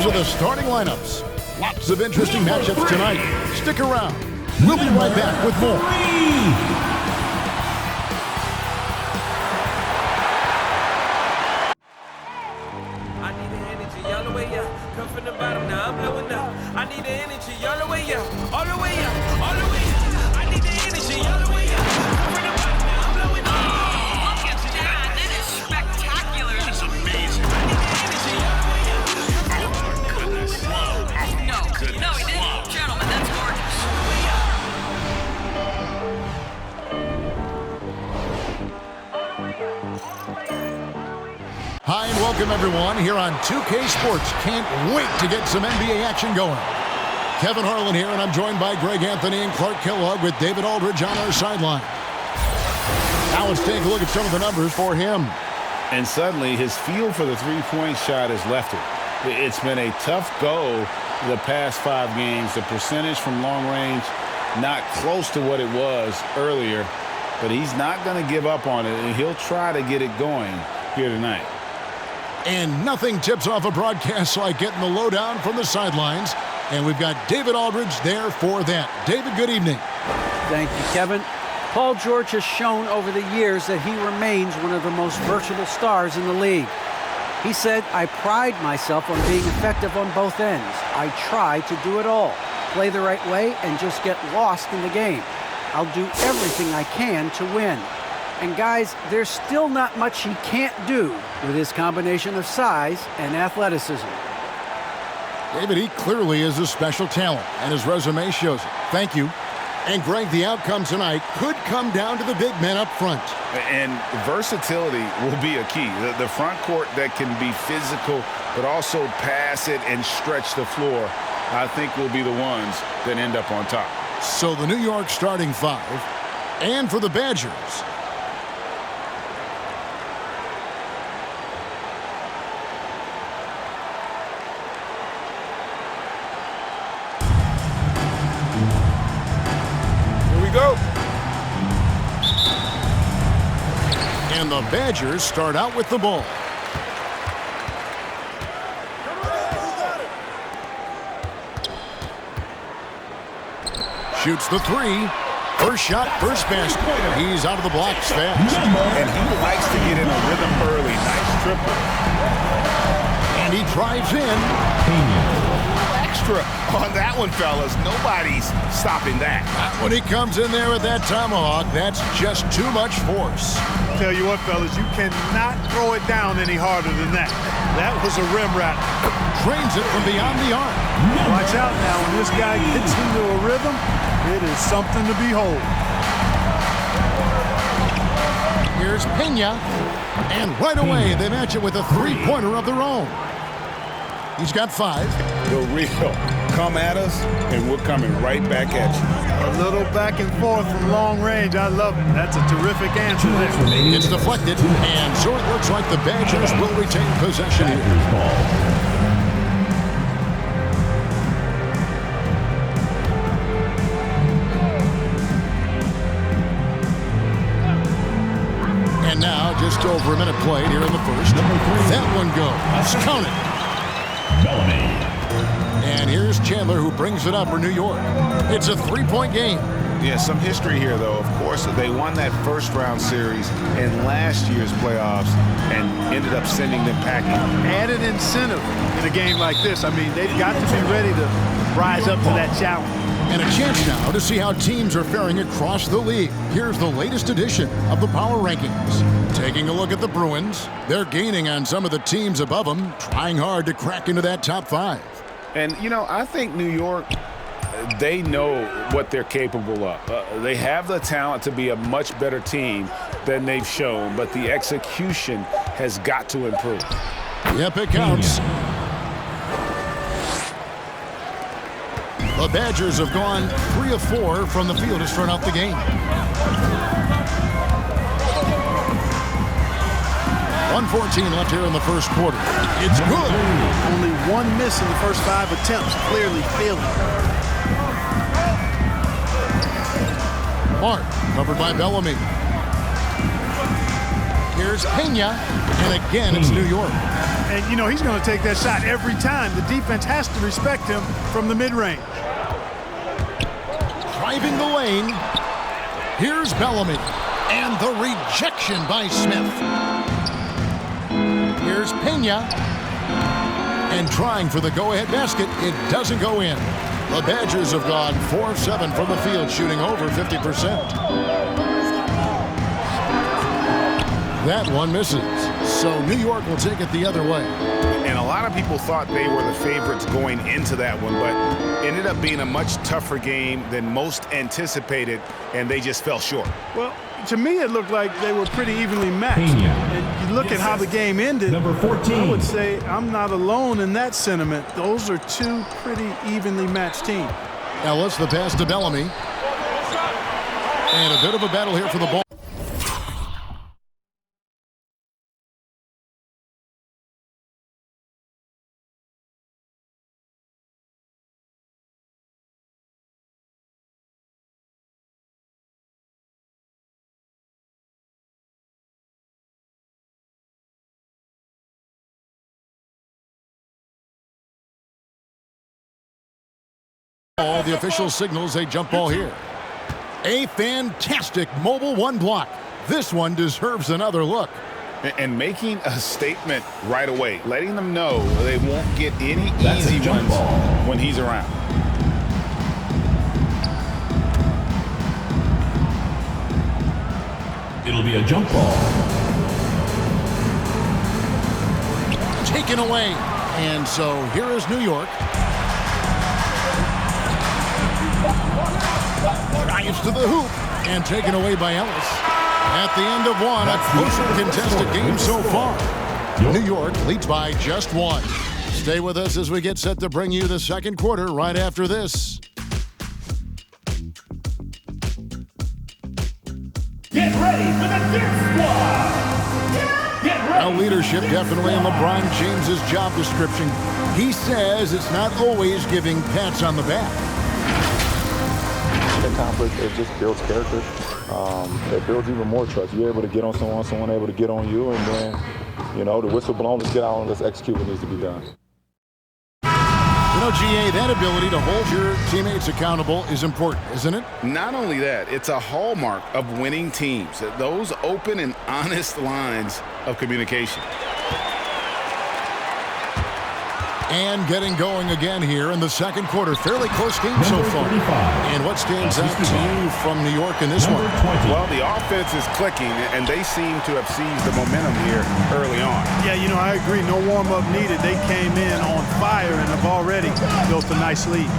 are the starting lineups. Lots of interesting matchups tonight. Stick around. We'll be right back with more. I need the energy all the way up. Come from the bottom, now I'm blowing up. I need the energy all the way up. All the way up. All the way up. I need the energy all the way up. Come from the bottom, now I'm blowing up. Look at that. That is spectacular. That's amazing. I need the energy all the way up. Goodness. No, he didn't. Gentlemen, that's gorgeous. Hi and welcome everyone here on 2K Sports. Can't wait to get some NBA action going. Kevin Harlan here, and I'm joined by Greg Anthony and Clark Kellogg with David Aldridge on our sideline. Now let's take a look at some of the numbers for him. And suddenly his feel for the three-point shot has left it. It's been a tough go the past 5 games. The percentage from long range not close to what it was earlier, but he's not going to give up on it, and he'll try to get it going here tonight. And nothing tips off a broadcast like getting the lowdown from the sidelines. And we've got David Aldridge there for that. David, good evening. Thank you, Kevin. Paul George has shown over the years that he remains one of the most versatile stars in the league. He said, "I pride myself on being effective on both ends. I try to do it all, play the right way, and just get lost in the game. I'll do everything I can to win." And guys, there's still not much he can't do with his combination of size and athleticism. David, he clearly is a special talent, and his resume shows it. Thank you. And Greg, the outcome tonight could come down to the big men up front. And versatility will be a key. The front court that can be physical, but also pass it and stretch the floor, I think will be the ones that end up on top. So the New York starting 5. And for the Badgers, and the Badgers start out with the ball. Shoots the 3. First shot, first basket. He's out of the blocks fast. And he likes to get in a rhythm early. Nice triple. And he drives in. Extra on that one, fellas. Nobody's stopping that. When he comes in there with that tomahawk, that's just too much force. Tell you what, fellas, you cannot throw it down any harder than that. That was a rim rattler. Trains it from beyond the arc. Watch out now. When this guy gets into a rhythm, it is something to behold. Here's Pena. And right away, they match it with a three-pointer of their own. He's got 5. The real come at us, and we're coming right back at you. A little back and forth from long range. I love it. That's a terrific answer there. It's deflected, and so it looks like the Badgers will retain possession here. And now, just over a minute played here in the first. That one goes. Count it. And here's Chandler, who brings it up for New York. It's a 3-point game. Yeah, some history here, though. Of course, they won that first-round series in last year's playoffs and ended up sending them packing. Added incentive in a game like this. I mean, they've got to be ready to rise up to that challenge. And a chance now to see how teams are faring across the league. Here's the latest edition of the Power Rankings. Taking a look at the Bruins, they're gaining on some of the teams above them, trying hard to crack into that top 5. And, you know, I think New York, they know what they're capable of. They have the talent to be a much better team than they've shown, but the execution has got to improve. Yep, it counts. The Badgers have gone 3 of 4 from the field to start out the game. 1:14 left here in the first quarter. It's good. Only 1 miss in the first 5 attempts, clearly failing. Mark, covered by Bellamy. Here's Pena, and again it's New York. And, you know, he's going to take that shot every time. The defense has to respect him from the mid-range. Driving the lane. Here's Bellamy. And the rejection by Smith. Here's Pena. And trying for the go-ahead basket. It doesn't go in. The Badgers have gone 4 of 7 from the field, shooting over 50%. That one misses. So New York will take it the other way. And a lot of people thought they were the favorites going into that one, but ended up being a much tougher game than most anticipated, and they just fell short. Well, to me, it looked like they were pretty evenly matched. And you look at how the game ended, Number 14. I would say I'm not alone in that sentiment. Those are two pretty evenly matched teams. Ellis, the pass to Bellamy. And a bit of a battle here for the ball. The official signals a jump ball here. A fantastic mobile one block. This one deserves another look. And making a statement right away, letting them know they won't get any That's easy a jump ones ball. when he's around. It'll be a jump ball. Taken away. And so here is New York. Drives to the hoop and taken away by Ellis. At the end of one, a closer contested game so far. New York leads by just 1. Stay with us as we get set to bring you the second quarter right after this. Get ready for the Dip Squad. Get ready. Now leadership definitely in LeBron James's job description. He says it's not always giving pats on the back. Conflict, it just builds character. It builds even more trust. You're able to get on someone able to get on you, and then, you know, the whistle blown, let's get out and let's execute what needs to be done. You know, GA, that ability to hold your teammates accountable is important, isn't it? Not only that, it's a hallmark of winning teams. Those open and honest lines of communication. And getting going again here in the second quarter. Fairly close game so far. And what stands out to you from New York in this one? Well, the offense is clicking, and they seem to have seized the momentum here early on. Yeah, you know, I agree. No warm-up needed. They came in on fire and have already built a nice lead.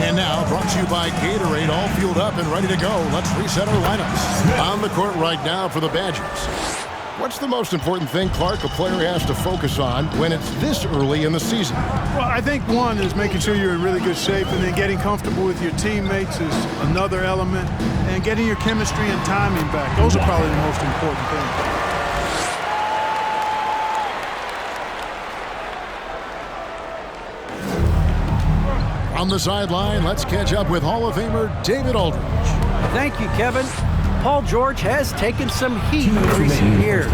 And now, brought to you by Gatorade, all fueled up and ready to go. Let's reset our lineups. On the court right now for the Badgers. What's the most important thing, Clark, a player has to focus on when it's this early in the season? Well, I think one is making sure you're in really good shape, and then getting comfortable with your teammates is another element, and getting your chemistry and timing back. Those are probably the most important things. On the sideline, let's catch up with Hall of Famer David Aldridge. Thank you, Kevin. Paul George has taken some heat in recent years.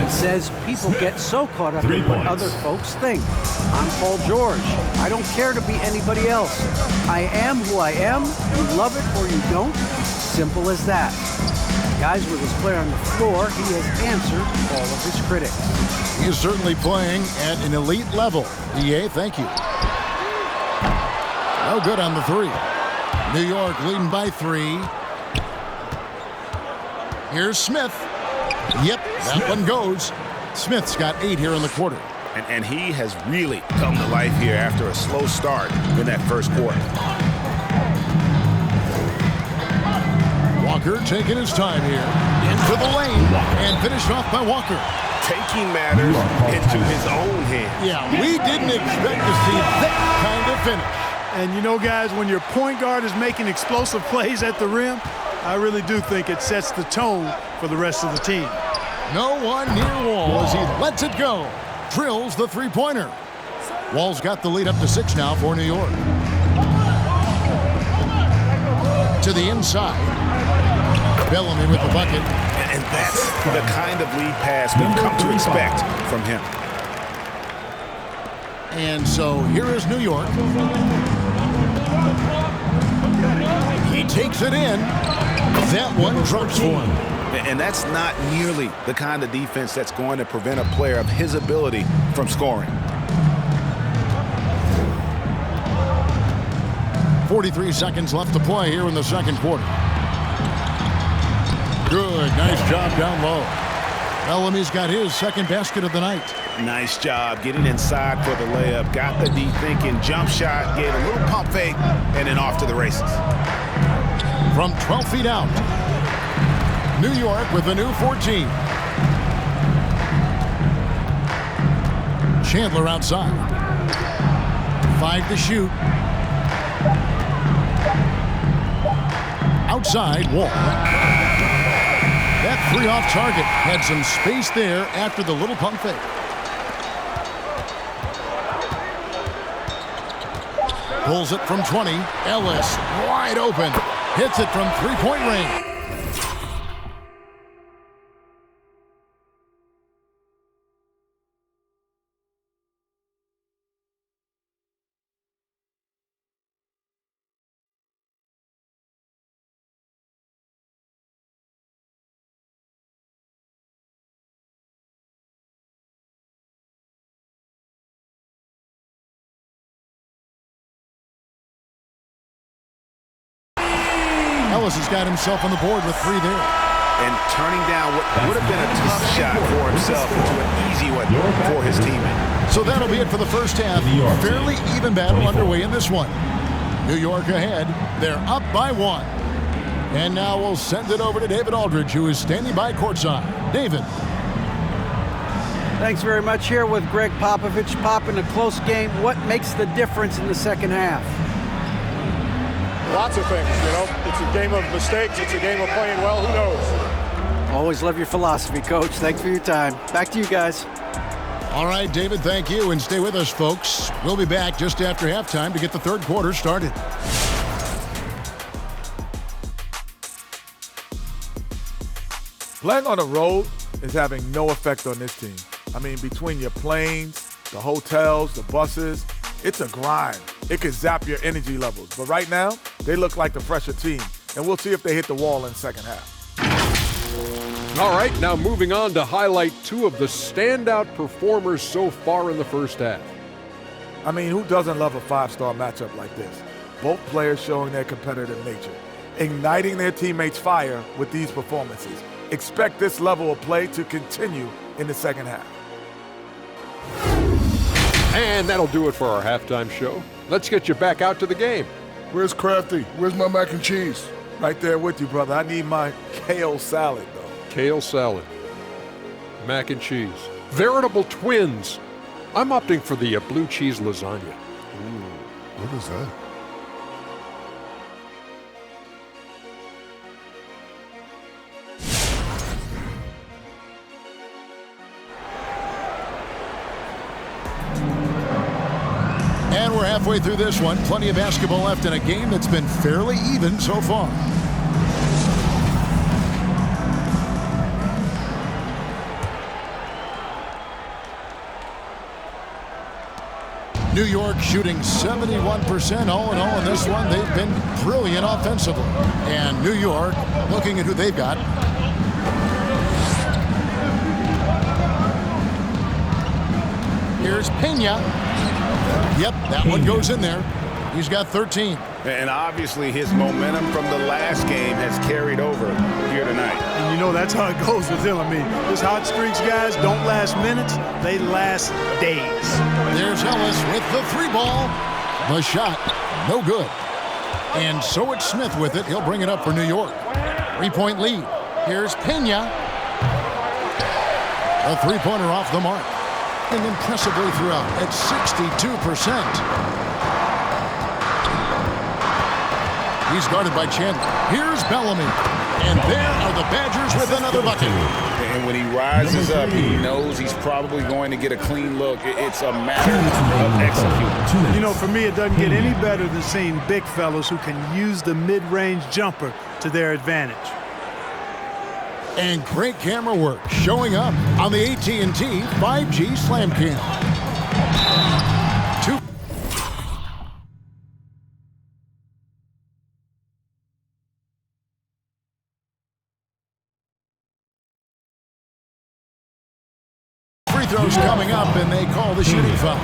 Says people get so caught up in what other folks think. I'm Paul George. I don't care to be anybody else. I am who I am. You love it or you don't. Simple as that. Guys, with his play on the floor, he has answered all of his critics. He is certainly playing at an elite level. EA, thank you. No good on the three. New York leading by 3. Here's Smith. Yep, that one goes. Smith's got 8 here in the quarter. And he has really come to life here after a slow start in that first quarter. Walker taking his time here. Into the lane and finished off by Walker. Taking matters into his own hands. Yeah, we didn't expect to see that kind of finish. And you know, guys, when your point guard is making explosive plays at the rim, I really do think it sets the tone for the rest of the team. No one near Wall as he lets it go. Drills the three-pointer. Wall's got the lead up to 6 now for New York. To the inside. Bellamy with the bucket. And that's the kind of lead pass we've come to expect from him. And so here is New York. He takes it in. That one drops for him. And that's not nearly the kind of defense that's going to prevent a player of his ability from scoring. 43 seconds left to play here in the second quarter. Good, nice job down low. Bellamy's got his second basket of the night. Nice job getting inside for the layup. Got the deep thinking jump shot, gave a little pump fake, and then off to the races. From 12 feet out. New York with a new 14. Chandler outside. 5 to shoot. Outside, Wall. That 3 off target had some space there after the little pump fake. Pulls it from 20. Ellis wide open. Hits it from three-point range. Ellis has got himself on the board with 3 there. And turning down what would have been a tough shot for himself into an easy one for his teammate. So that'll be it for the first half. Fairly even battle underway in this one. New York ahead. They're up by 1. And now we'll send it over to David Aldridge, who is standing by courtside. David. Thanks very much. Here with Greg Popovich. Pop, in a close game, what makes the difference in the second half? Lots of things, you know. It's a game of mistakes. It's a game of playing well. Who knows? Always love your philosophy, Coach. Thanks for your time. Back to you guys. All right, David, thank you. And stay with us, folks. We'll be back just after halftime to get the third quarter started. Playing on the road is having no effect on this team. I mean, between your planes, the hotels, the buses, it's a grind. It can zap your energy levels. But right now, they look like the fresher team. And we'll see if they hit the wall in the second half. All right, now moving on to highlight 2 of the standout performers so far in the first half. I mean, who doesn't love a 5-star matchup like this? Both players showing their competitive nature, igniting their teammates' fire with these performances. Expect this level of play to continue in the second half. And that'll do it for our halftime show. Let's get you back out to the game. Where's Crafty? Where's my mac and cheese? Right there with you, brother. I need my kale salad, though. Kale salad. Mac and cheese. Veritable twins. I'm opting for the blue cheese lasagna. Ooh, what is that? And we're halfway through this one. Plenty of basketball left in a game that's been fairly even so far. New York shooting 71% all in all in this one. They've been brilliant offensively. And New York, looking at who they've got. Here's Pena. Yep, that one goes in there. He's got 13. And obviously his momentum from the last game has carried over here tonight. And you know that's how it goes with him. I mean, his hot streaks, guys, don't last minutes. They last days. There's Ellis with the 3-ball. The shot, no good. And so it's Smith with it. He'll bring it up for New York. 3-point lead. Here's Pena. A 3-pointer off the mark. And impressively throughout at 62%. He's guarded by Chandler. Here's Bellamy. And there are the Badgers with another bucket. And when he rises up, he knows he's probably going to get a clean look. It's a matter of executing. You know, for me, it doesn't get any better than seeing big fellas who can use the mid-range jumper to their advantage. And great camera work showing up on the AT&T 5G Slam Cam. Throws coming up, and they call the shooting foul.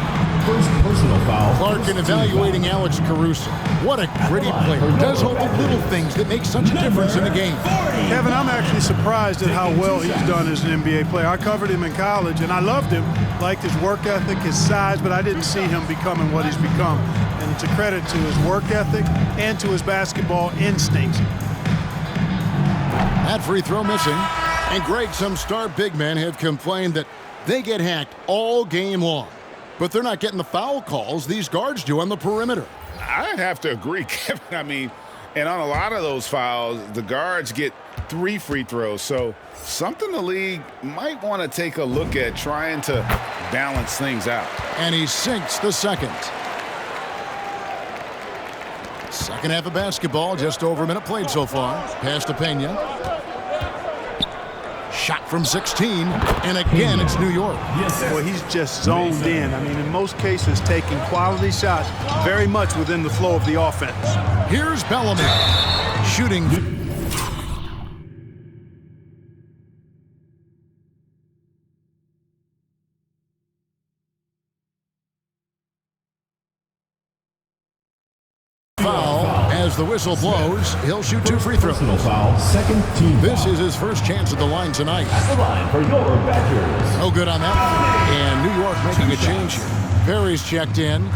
First personal foul. Clark in evaluating Alex Caruso. What a gritty player. Does all the little things that make such a difference in the game. Kevin, I'm actually surprised at how well he's done as an NBA player. I covered him in college, and I loved him. Liked his work ethic, his size, but I didn't see him becoming what he's become. And it's a credit to his work ethic and to his basketball instincts. That free throw missing. And Greg, some star big men have complained that they get hacked all game long. But they're not getting the foul calls these guards do on the perimeter. I have to agree, Kevin. I mean, and on a lot of those fouls, the guards get 3 free throws. So something the league might want to take a look at, trying to balance things out. And he sinks the second. Second half of basketball, just over a minute played so far. Pass to Pena. Shot from 16, and again it's New York. Well, he's just zoned in. I mean, in most cases, taking quality shots very much within the flow of the offense. Here's Bellamy shooting. Foul as the whistle blows. He'll shoot 2 free throws. Personal foul. Second team. This is his first chance at the line tonight. At the line for your Badgers. No good on that one. And New York making a change here. Perry's checked in.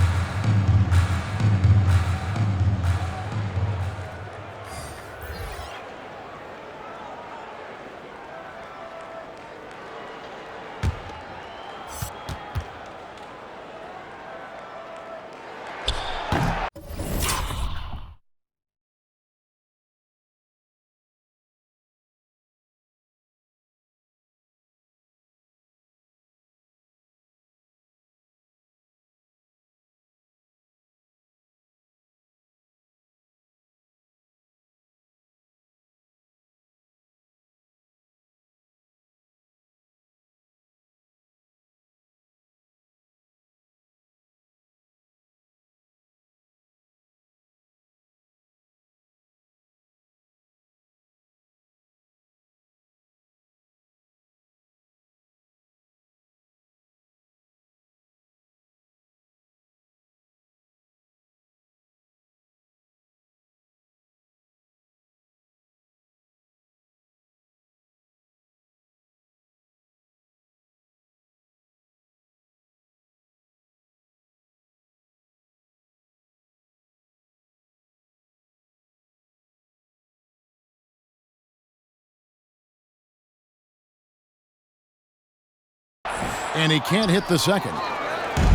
And he can't hit the second.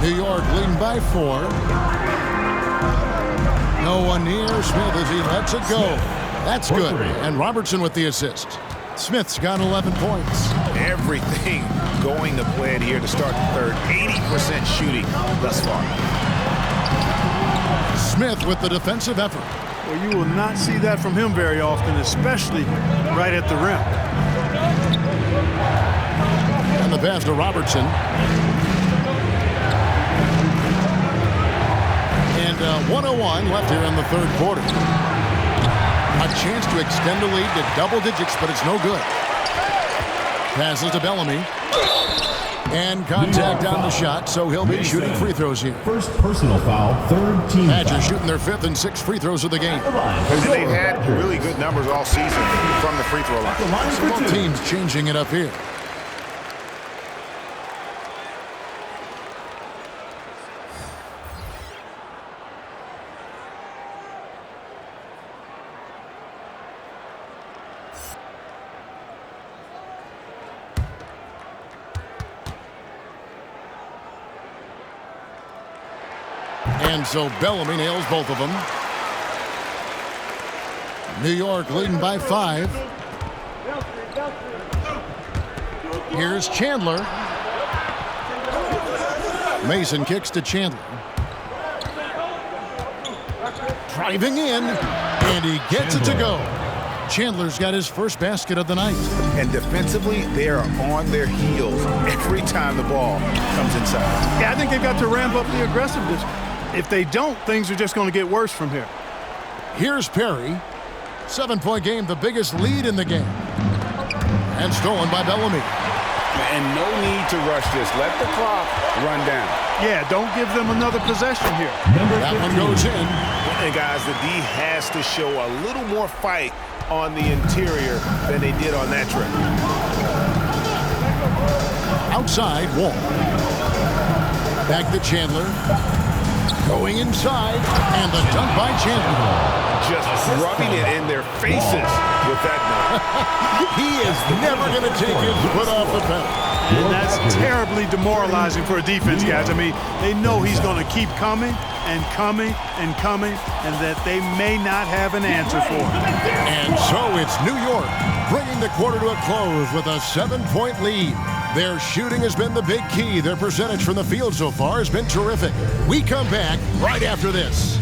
New York leading by 4. No one near Smith as he lets it go. That's good. And Robertson with the assist. Smith's got 11 points. Everything going to plan here to start the third. 80% shooting thus far. Smith with the defensive effort. Well, you will not see that from him very often, especially right at the rim. And the pass to Robertson. And 1:01 left here in the third quarter. A chance to extend the lead to double digits, but it's no good. Passes to Bellamy. And contact on the shot, so he'll be shooting free throws here. First personal foul, third team Badgers foul. shooting their 5th and 6th free throws of the game. And they've had really good numbers all season from the free throw line. So both teams changing it up here. And so Bellamy nails both of them. New York leading by 5. Here's Chandler. Mason kicks to Chandler. Driving in, and he gets it to go. Chandler's got his first basket of the night. And defensively, they are on their heels every time the ball comes inside. Yeah, I think they've got to ramp up the aggressiveness. If they don't, things are just going to get worse from here. Here's Perry. 7-point game, the biggest lead in the game. And stolen by Bellamy. And no need to rush this. Let the clock run down. Yeah, don't give them another possession here. That one goes in. And guys, the D has to show a little more fight on the interior than they did on that trip. Outside, Wall. Back to Chandler. Going inside, and the dunk by Chandler. Just rubbing it in their faces with that note. He is never going to take his foot off the pedal. And that's terribly demoralizing for a defense, guys. I mean, they know he's going to keep coming and coming and coming, and that they may not have an answer for him. And so it's New York bringing the quarter to a close with a 7-point lead. Their shooting has been the big key. Their percentage from the field so far has been terrific. We come back right after this.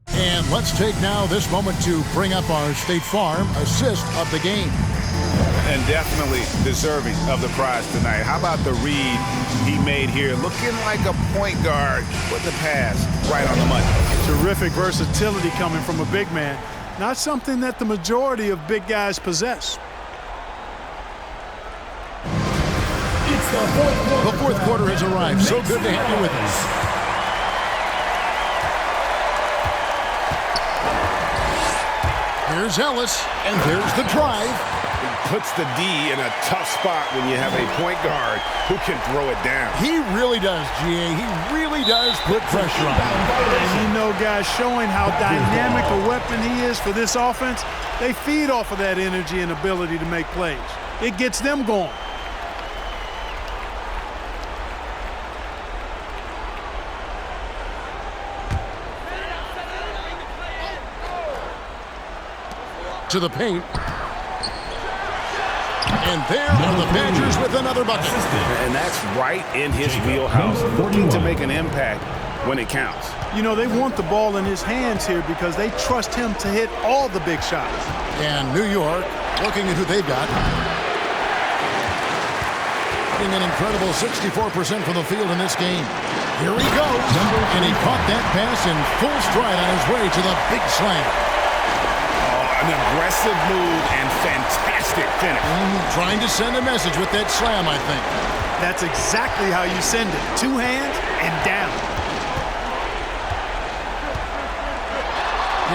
And let's take now this moment to bring up our State Farm assist of the game. And definitely deserving of the prize tonight. How about the read he made here? Looking like a point guard with the pass right on the money. Terrific versatility coming from a big man. Not something that the majority of big guys possess. The fourth quarter has arrived. So good to have you with us. Here's Ellis, and there's the drive. Puts the D in a tough spot when you have a point guard who can throw it down. He really does, GA. He really does put pressure on. And you know, guys, showing how dynamic a weapon he is for this offense, they feed off of that energy and ability to make plays. It gets them going. To the paint. And there are the Badgers with another bucket. And that's right in his wheelhouse, looking to make an impact when it counts. You know, they want the ball in his hands here because they trust him to hit all the big shots. And New York, looking at who they've got. Hitting an incredible 64% from the field in this game. Here he goes. And he caught that pass in full stride on his way to the big slam. An aggressive move and fantastic finish. Trying to send a message with that slam, I think. That's exactly how you send it. 2 hands and down.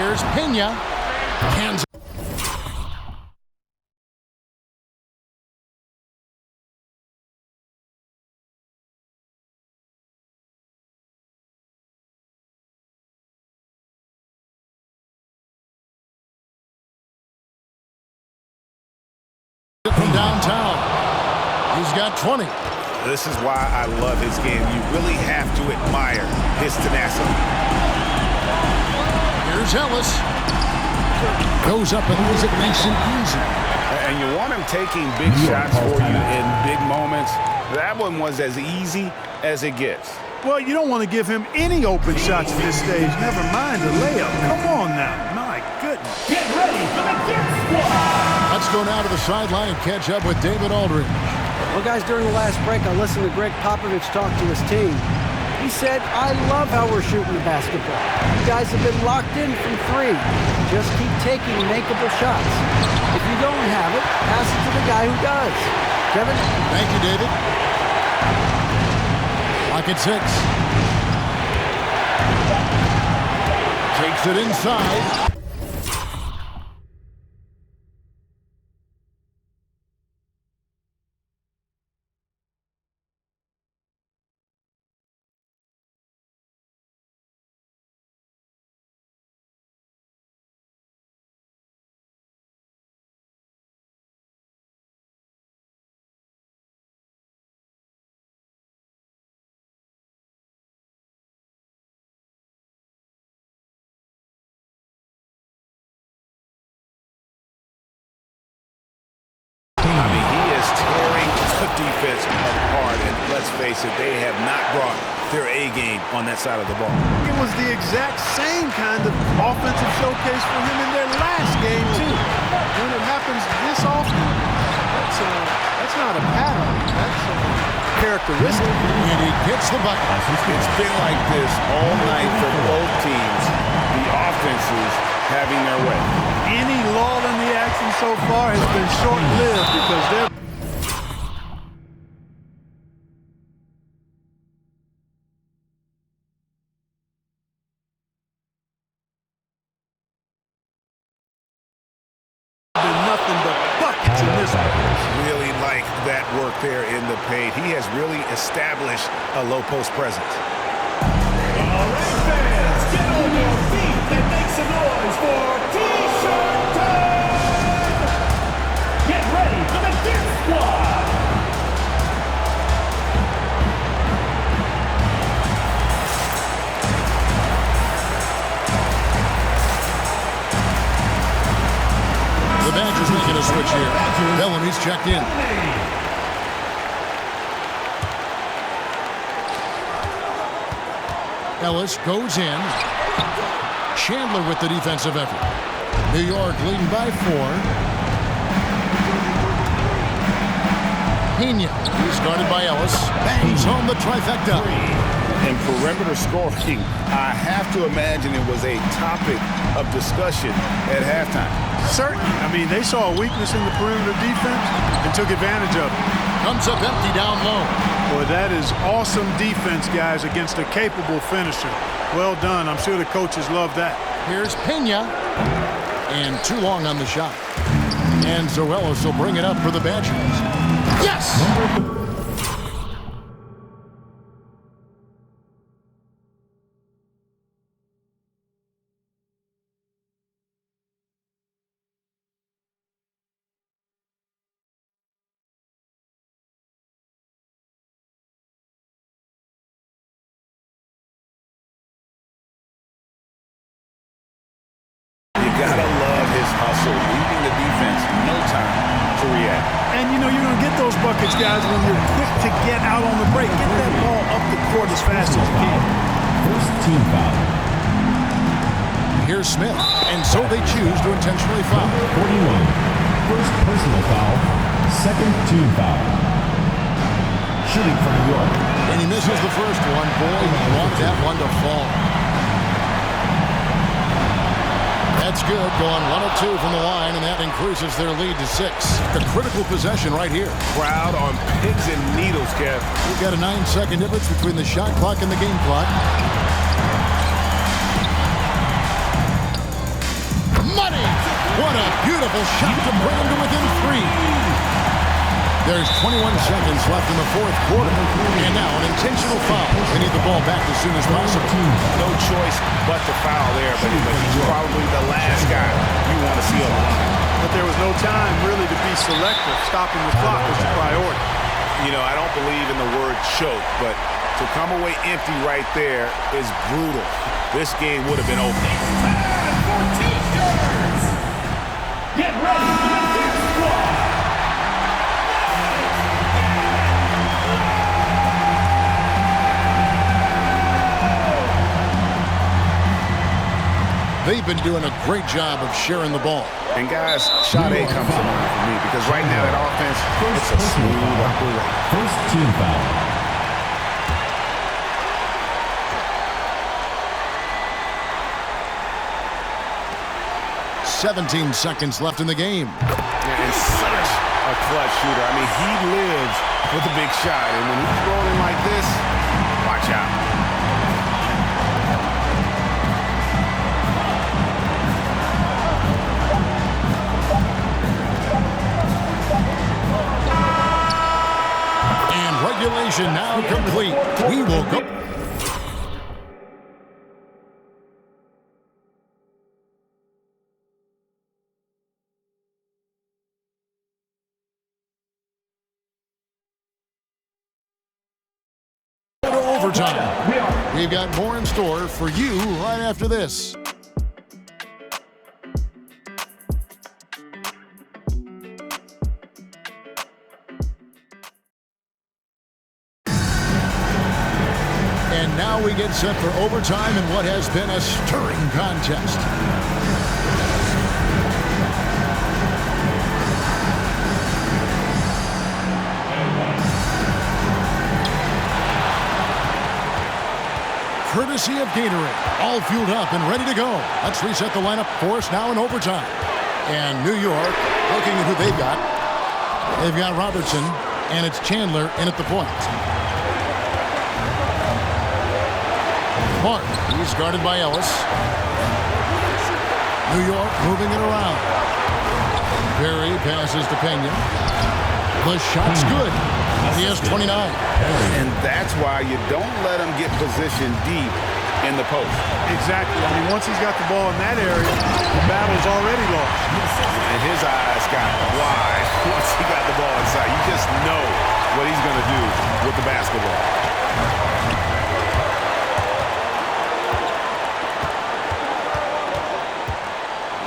Here's Pena. Hands. From downtown. He's got 20. This is why I love his game. You really have to admire his tenacity. Here's Ellis. Goes up and leaves it nice and easy. And you want him taking big shots for you in big moments. That one was as easy as it gets. Well, you don't want to give him any open shots at this stage. Never mind the layup. Come on now. My goodness. Get ready for the dance squad. Let's go now to the sideline and catch up with David Aldridge. Well, guys, during the last break, I listened to Greg Popovich talk to his team. He said, I love how we're shooting the basketball. You guys have been locked in from 3. Just keep taking makeable shots. If you don't have it, pass it to the guy who does. Kevin? Thank you, David. Pocket 6. Takes it inside. I mean, he is tearing the defense apart, and let's face it, they have not brought their A game on that side of the ball. It was the exact same kind of offensive showcase for him in their last game, too. When it happens this often, that's not a pattern. That's a characteristic. And he gets the bucket. It's been like this all night for both teams. The offenses having their way. Any lull in the action so far has been short-lived because they're been nothing but buckets in this one. Really like that work there in the paint. He has really established a low post presence. All right, fans, get on your feet and make some noise for T-shirt time! Get ready for the Dip Squad! The Badgers making a switch here. Bellamy's checked in. Ellis goes in. Chandler with the defensive effort. New York leading by 4. Pena, he's guarded by Ellis. Bangs home the trifecta. And perimeter scoring, I have to imagine it was a topic of discussion at halftime. Certainly. I mean, they saw a weakness in the perimeter defense and took advantage of it. Comes up empty down low. Boy, that is awesome defense, guys, against a capable finisher. Well done. I'm sure the coaches love that. Here's Pena. And too long on the shot. And Zoelos will bring it up for the Badgers. Yes! Gotta love his hustle, leading the defense, no time to react. And you know, you're gonna get those buckets, guys, when you're quick to get out on the break. Get that ball up the court as fast as you can. First team foul. Here's Smith, and so they choose to intentionally foul. 41. First personal foul. Second team foul. Shooting from New York. And he misses the first one. Boy, you want that one to fall. That's good, going 1 of 2 from the line, and that increases their lead to 6. The critical possession right here. Crowd on pins and needles, Kev. We've got a 9-second difference between the shot clock and the game clock. Money! What a beautiful shot to bring him to within 3. There's 21 seconds left in the fourth quarter. And now an intentional foul. They need the ball back as soon as possible. No choice but to foul there, but he's probably the last guy you want to see on the line. But there was no time really to be selective. Stopping the clock was the priority. You know, I don't believe in the word choke, but to come away empty right there is brutal. This game would have been over. For T-shirts! Get ready for the Dip Squad! They've been doing a great job of sharing the ball. And guys, shot A comes to mind for me because right now that offense, it's a smooth operation. First team foul. 17 seconds left in the game. And such a clutch shooter. I mean, he lives with a big shot. And when he's rolling like this, watch out. Regulation now complete. We will go. To overtime. We've got more in store for you right after this. And now we get set for overtime in what has been a stirring contest. Courtesy of Gatorade, all fueled up and ready to go. Let's reset the lineup for us now in overtime. And New York, looking at who they've got. They've got Robertson, and it's Chandler in at the point. Mark, he's guarded by Ellis. New York moving it around. Perry passes to Pena. The shot's good. He has 29. And that's why you don't let him get positioned deep in the post. Exactly. I mean, once he's got the ball in that area, the battle's already lost. And his eyes got wide once he got the ball inside. You just know what he's going to do with the basketball.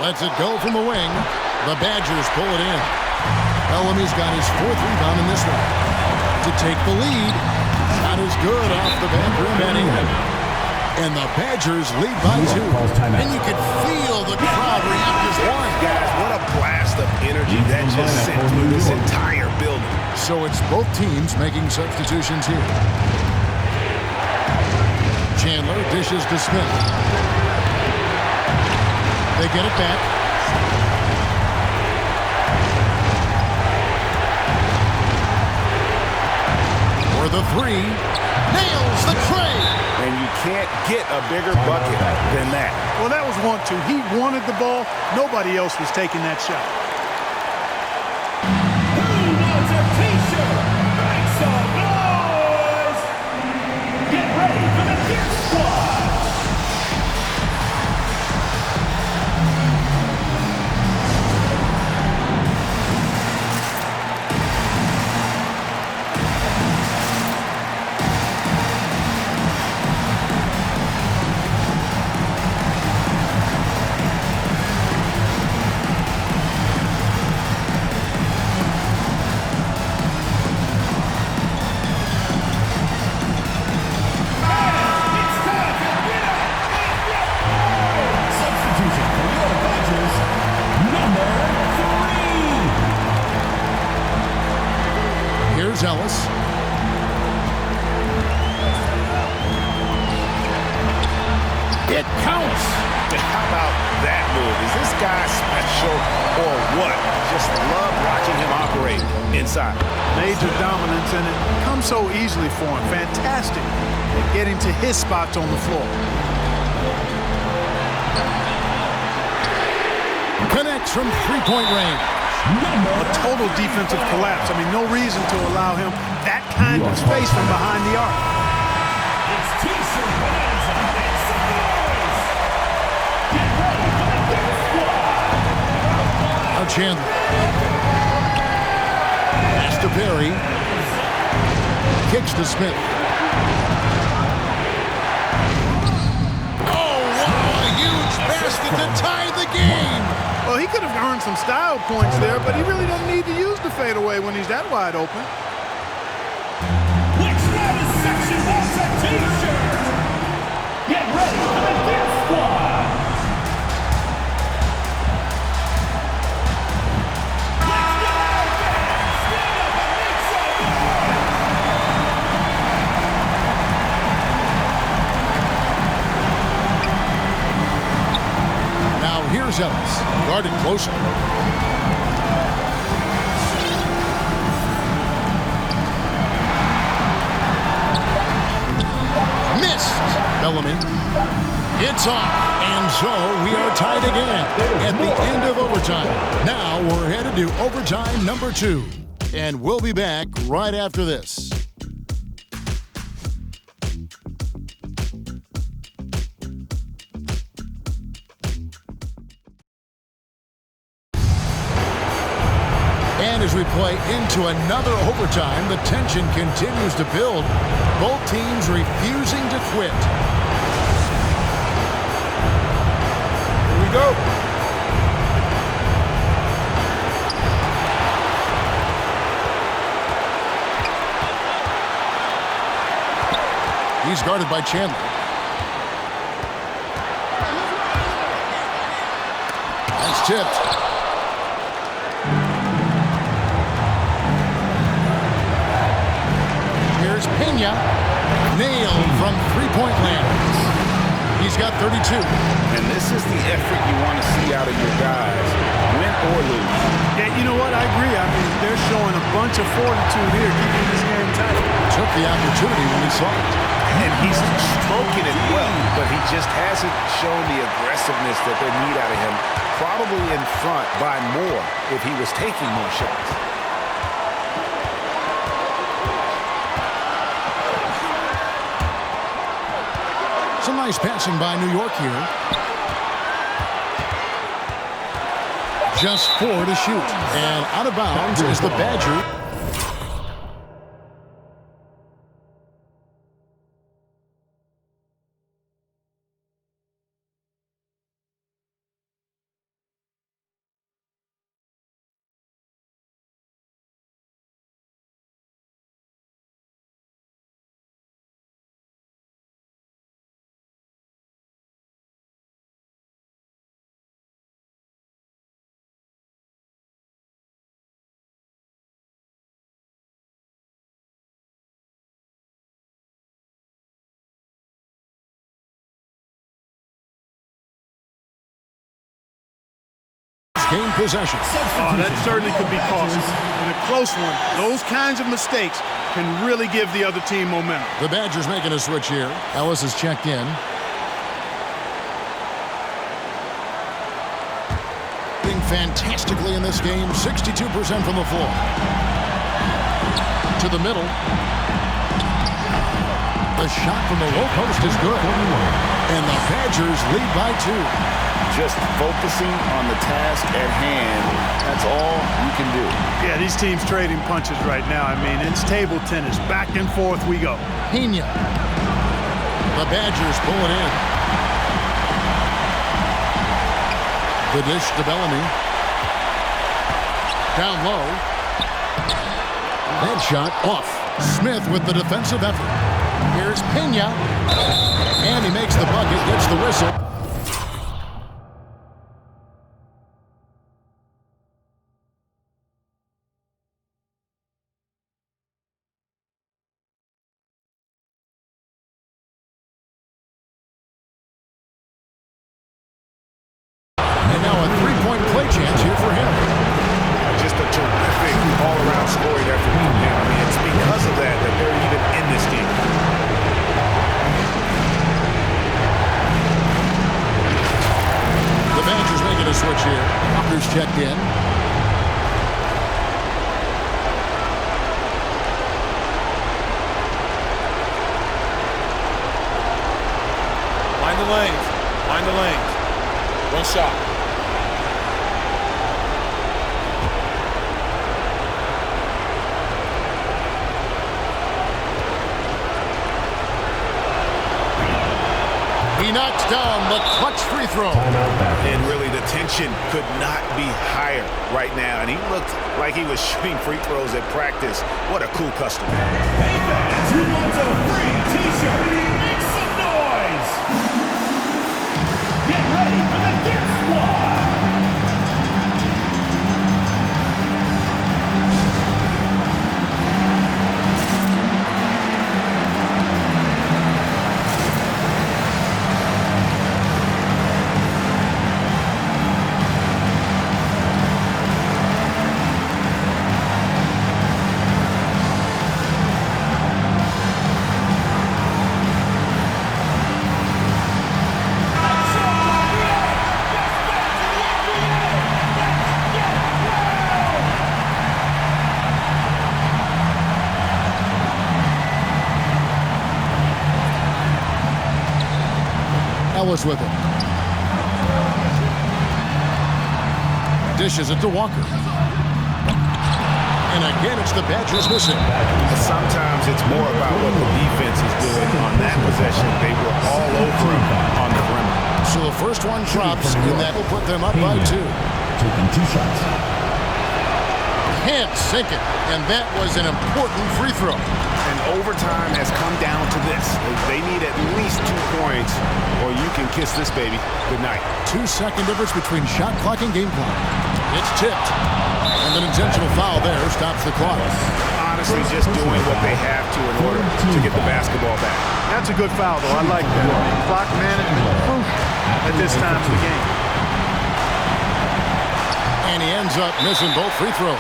Lets it go from the wing. The Badgers pull it in. Bellamy's got his 4th rebound in this one. To take the lead. Shot is good off the back rim and in. And the Badgers lead by 2. And you can feel the crowd react as one. Guys, what a blast of energy that just sent through this entire building. So it's both teams making substitutions here. Chandler dishes to Smith. They get it back. For the 3. Nails the tray. And you can't get a bigger bucket than that. Well, that was 1-2. He wanted the ball. Nobody else was taking that shot. Who wants a t-shirt? Make some noise! Get ready for the Gear Squad! Ellis. It counts. How about that move? Is this guy special or what? Just love watching him operate inside. Major dominance, and it comes so easily for him. Fantastic at getting to his spots on the floor. Connects from three-point range. A total defensive collapse. I mean, no reason to allow him that kind of space from behind the arc. It's T-shirt bonanza. Make some noise. Get ready for the Gear Squad. Now Chandler. Pass to Perry. Kicks to Smith. Oh, wow, a huge basket to tie the game. Well, he could have earned some style points there, but he really doesn't need to use the fadeaway when he's that wide open. Which Travis section wants a t-shirt? Get ready for the Gear Squad. Let's go, fans. Stand up and make some Now here's overzealous. Guarded closer. Missed. Bellamy. It's off. And so we are tied again at the end of overtime. Now we're headed to overtime number 2. And we'll be back right after this. And as we play into another overtime, the tension continues to build. Both teams refusing to quit. Here we go. He's guarded by Chandler. That's tipped. Here's Pena. Nailed from three-point land. He's got 32. And this is the effort you want to see out of your guys, win or lose. Yeah, you know what? I agree. I mean, they're showing a bunch of fortitude here, keeping this game tight. Took the opportunity when he saw it. And he's stroking it well, but he just hasn't shown the aggressiveness that they need out of him. Probably in front by more if he was taking more shots. Some nice passing by New York here. Just 4 to shoot. And out of bounds is the Badger. Gain possession. Oh, that certainly could be costly. In a close one, those kinds of mistakes can really give the other team momentum. The Badgers making a switch here. Ellis is checked in. Doing fantastically in this game. 62% from the floor. To the middle. The shot from the low post is good. And the Badgers lead by 2. Just focusing on the task at hand, that's all you can do. Yeah, these teams trading punches right now. I mean, it's table tennis. Back and forth we go. Pena. The Badgers pull it in. The dish to Bellamy. Down low. That shot off. Smith with the defensive effort. Here's Pena. And he makes the bucket, gets the whistle. Chance here for him. Just a terrific all-around scoring effort from him. I mean, it's because of that that they're even in this game. The Badgers making a switch here. Walker's checked in. Find the lanes. Find the lanes. One shot. He knocks down the clutch free throw. And really, the tension could not be higher right now. And he looked like he was shooting free throws at practice. What a cool customer. Hey fans, who wants a free t-shirt? Make some noise! Get ready for the Dirt Squad! scoreless with it. Dishes it to Walker. And again, it's the Badgers missing. Sometimes it's more about what the defense is doing on that possession. They were all over him on the perimeter. So the first one drops, and that will put them up by 2. Taking 2 shots. Can't sink it, and that was an important free throw. And overtime has come down to this. They need at least 2 points, or you can kiss this baby goodnight. 2-second difference between shot clock and game clock. It's tipped. And an intentional foul there stops the clock. Honestly, just doing what they have to in order to get the basketball back. That's a good foul, though. I like that. Clock management crucial at this time of the game. And he ends up missing both free throws.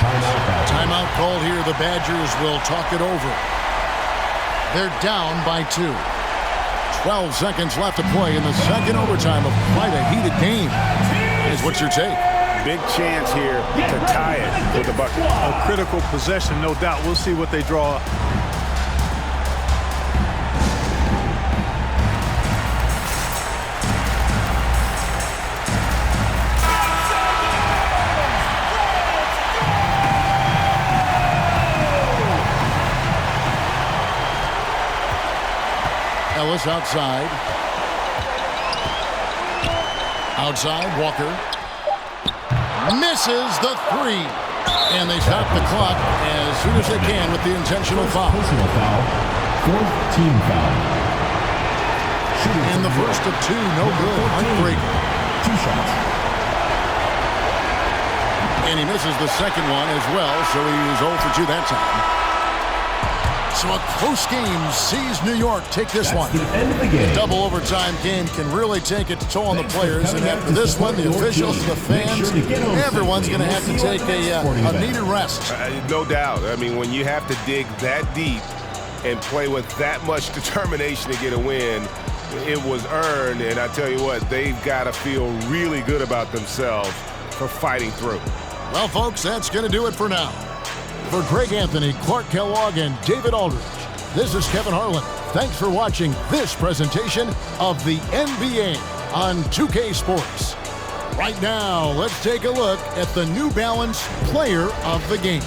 Timeout called here. The Badgers will talk it over. They're down by 2. 12 seconds left to play in the second overtime of quite a heated game. Here's what's your take? Big chance here to tie it with a bucket. A critical possession, no doubt. We'll see what they draw up. Ellis outside. Outside, Walker. Misses the 3. And they stop the clock as soon as they can with the intentional foul. Personal foul. 4th team foul. In the first of 2, no good. Unbreaking. 2 shots. And he misses the second one as well, so he's 0 for 2 that time. So a close game sees New York take this one. The end of the game. A double overtime game can really take its toll on the players, and after this one, the officials, the fans, everyone's going to have to take a needed rest. No doubt. I mean, when you have to dig that deep and play with that much determination to get a win, it was earned, and I tell you what, they've got to feel really good about themselves for fighting through. Well, folks, that's going to do it for now. For Greg Anthony, Clark Kellogg, and David Aldridge, this is Kevin Harlan. Thanks for watching this presentation of the NBA on 2K Sports. Right now, let's take a look at the New Balance Player of the Game.